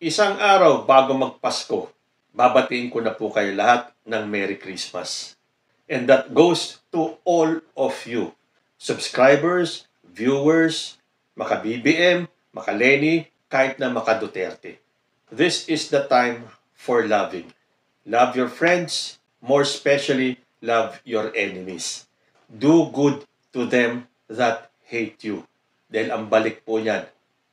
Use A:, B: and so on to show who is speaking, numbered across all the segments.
A: Isang araw bago magpasko, babatiin ko na po kayo lahat ng Merry Christmas. And that goes to all of you, subscribers, viewers, maka-BBM, maka-Lenny, kahit na maka-Duterte. This is the time for loving. Love your friends, more especially love your enemies. Do good to them that hate you. Dahil ang balik po niyan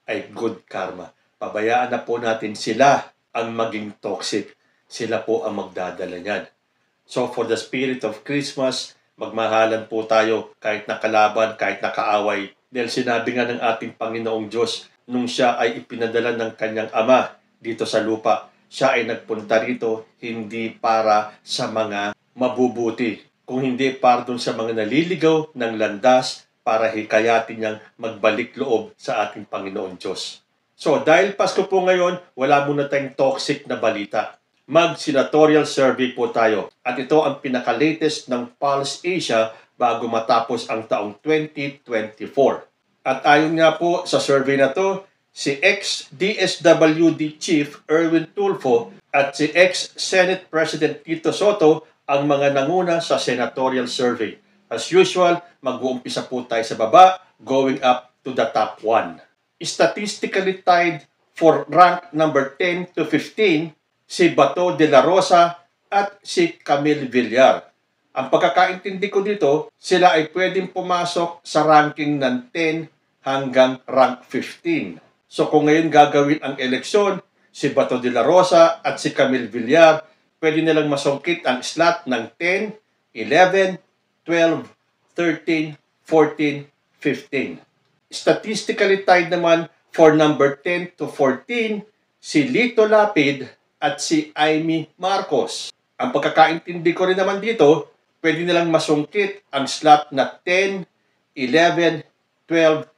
A: ay good karma. Pabayaan na po natin sila ang maging toxic. Sila po ang magdadala niyan. So for the spirit of Christmas, magmahalan po tayo kahit nakalaban, kahit nakaaway. Dahil sinabi nga ng ating Panginoong Diyos, nung siya ay ipinadala ng kanyang ama dito sa lupa, siya ay nagpunta rito hindi para sa mga mabubuti, kung hindi para dun sa mga naliligaw ng landas para hikayatin niyang magbalik loob sa ating Panginoon Diyos. So, dahil Pasko po ngayon, wala muna tayong toxic na balita. Mag-senatorial survey po tayo. At ito ang pinaka-latest ng Pulse Asia bago matapos ang taong 2024. At ayon nga po sa survey na to, si ex-DSWD Chief Erwin Tulfo at si ex-Senate President Tito Soto ang mga nanguna sa senatorial survey. As usual, mag-uumpisa po tayo sa baba, going up to the top 1. Statistically tied for rank number 10 to 15, si Bato de la Rosa at si Camille Villar. Ang pagkakaintindi ko dito, sila ay pwedeng pumasok sa ranking ng 10 hanggang rank 15. So kung ngayon gagawin ang eleksyon, si Bato de la Rosa at si Camille Villar, pwede nilang masungkit ang slot ng 10, 11, 12, 13, 14, 15. Statistically tied naman for number 10 to 14, si Lito Lapid at si Amy Marcos. Ang pagkakaintindi ko rin naman dito, pwede nilang masungkit ang slot na 10, 11, 12,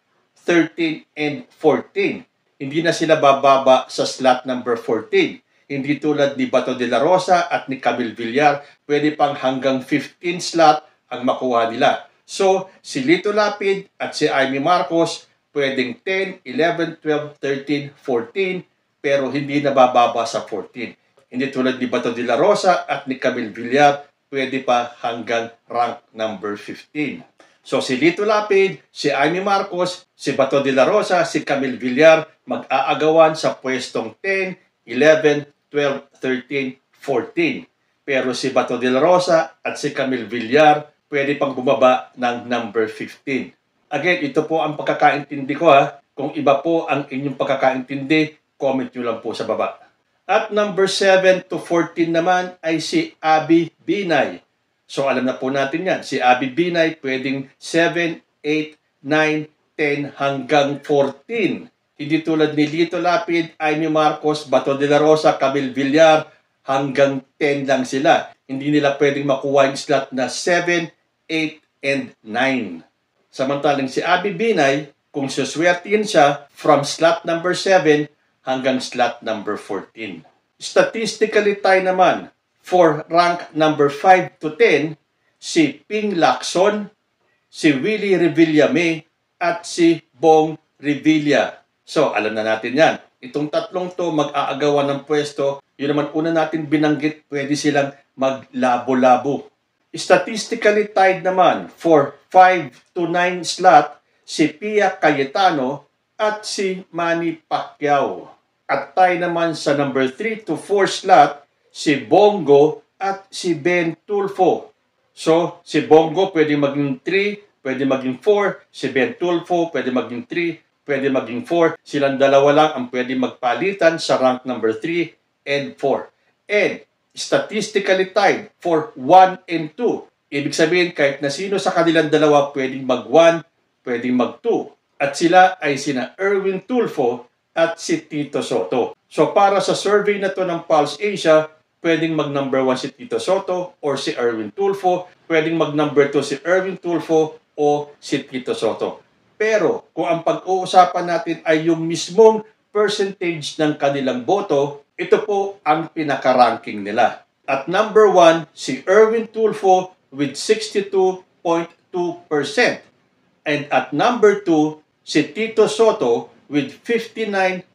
A: 13, and 14. Hindi na sila bababa sa slot number 14. Hindi tulad ni Bato de la Rosa at ni Camille Villar, pwede pang hanggang 15 slot ang makuha nila. So, si Lito Lapid at si Amy Marcos, pwedeng 10, 11, 12, 13, 14, pero hindi nabababa sa 14. Hindi tulad ni Bato de la Rosa at ni Camille Villar, pwede pa hanggang rank number 15. So, si Lito Lapid, si Amy Marcos, si Bato de la Rosa, si Camille Villar, mag-aagawan sa pwestong 10, 11, 12, 13, 14. Pero si Bato de la Rosa at si Camille Villar, pwede pang bumaba ng number 15. Again, ito po ang pagkakaintindi ko ha. Kung iba po ang inyong pagkakaintindi, comment nyo lang po sa baba. At number 7 to 14 naman ay si Abby Binay. So alam na po natin yan. Si Abby Binay pwedeng 7, 8, 9, 10 hanggang 14. Hindi tulad ni Lito Lapid, Amy Marcos, Bato de la Rosa, Camille Villar, hanggang 10 lang sila. Hindi nila pwedeng makuha yung slot na 7, 8, and 9. Samantalang si Abby Binay, kung suswertihin siya from slot number 7 hanggang slot number 14. Statistically tayo naman, for rank number 5 to 10, si Ping Lacson, si Willie Revillame, at si Bong Revilla. So, alam na natin yan. Itong tatlong to mag-aagawan ng pwesto. Yun naman una natin binanggit, pwede silang maglabo-labo. Statistically tied naman for 5 to 9 slot, si Pia Cayetano at si Manny Pacquiao. At tie naman sa number 3 to 4 slot, si Bongo at si Ben Tulfo. So, si Bongo pwede maging 3, pwede maging 4, si Ben Tulfo pwede maging 3, pwede maging 4. Silang dalawa lang ang pwede magpalitan sa rank number 3 and 4. And statistically tied for 1 and 2. Ibig sabihin, kahit na sino sa kanilang dalawa pwedeng mag-1, pwedeng mag-2. At sila ay sina Erwin Tulfo at si Tito Soto. So para sa survey na to ng Pulse Asia, pwedeng mag-number 1 si Tito Soto or si Erwin Tulfo, pwedeng mag-number 2 si Erwin Tulfo o si Tito Soto. Pero kung ang pag-uusapan natin ay yung mismong percentage ng kanilang boto, ito po ang pinaka-ranking nila. At number 1, si Erwin Tulfo with 62.2%. And at number 2, si Tito Soto with 59.2%.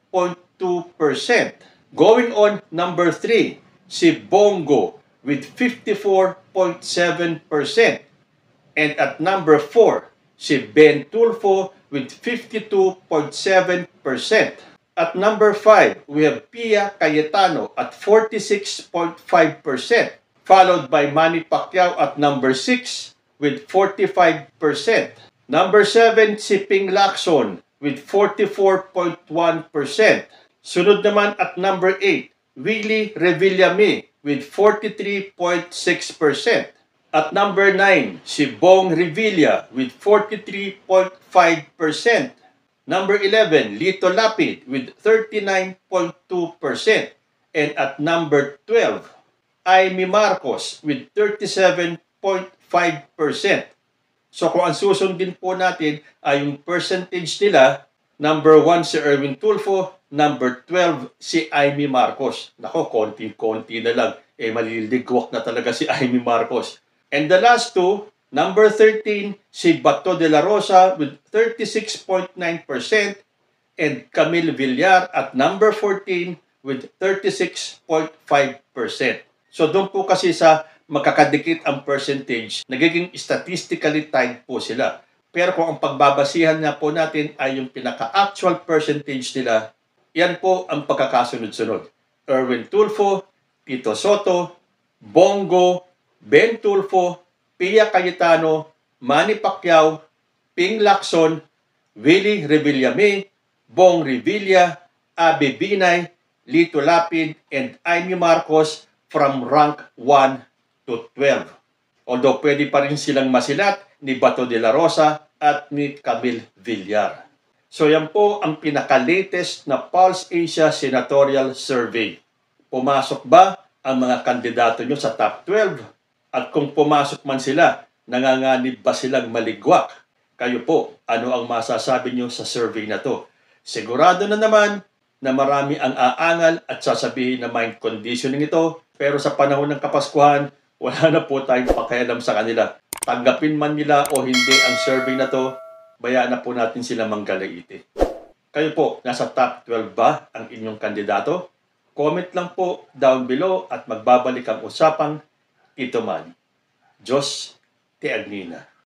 A: Going on number 3, si Bongo with 54.7%. And at number 4, si Ben Tulfo with 52.7%. At number 5, we have Pia Cayetano at 46.5%, followed by Manny Pacquiao at number 6 with 45%. Number 7, si Ping Lacson with 44.1%. Sunod naman at number 8, Willie Revillame with 43.6%. At number 9, si Bong Revilla with 43.5%. Number 11, Lito Lapid with 39.2%. And at number 12, Amy Marcos with 37.5%. So kung ang susundin po natin ay yung percentage nila, number 1 si Erwin Tulfo, number 12 si Amy Marcos. Nako, konti-konti na lang. Maliligwak na talaga si Amy Marcos. And the last two, number 13, si Bato de la Rosa with 36.9% and Camille Villar at number 14 with 36.5%. So doon po kasi sa magkakadikit ang percentage, nagiging statistically tied po sila. Pero kung ang pagbabasihan nga po natin ay yung pinaka-actual percentage nila, yan po ang pagkakasunod-sunod. Erwin Tulfo, Tito Soto, Bongo, Ben Tulfo, Pia Cayetano, Manny Pacquiao, Ping Lacson, Willie Revillame, Bong Revilla, Abe Binay, Lito Lapid, and Amy Marcos from rank 1 to 12. Although pwede pa rin silang masilat ni Bato de la Rosa at ni Camille Villar. So yan po ang pinaka-latest na Pulse Asia Senatorial Survey. Pumasok ba ang mga kandidato nyo sa top 12? At kung pumasok man sila, nanganganib ba silang maligwak? Kayo po, ano ang masasabi nyo sa survey na to? Sigurado na naman na marami ang aangal at sasabihin na mind conditioning ito, pero sa panahon ng Kapaskuhan, wala na po tayong pakialam sa kanila. Tanggapin man nila o hindi ang survey na to, bayaan na po natin sila manggalaiti. Kayo po, nasa top 12 ba ang inyong kandidato? Comment lang po down below at magbabalik ang usapang Ito Man. Diyos te Agnina.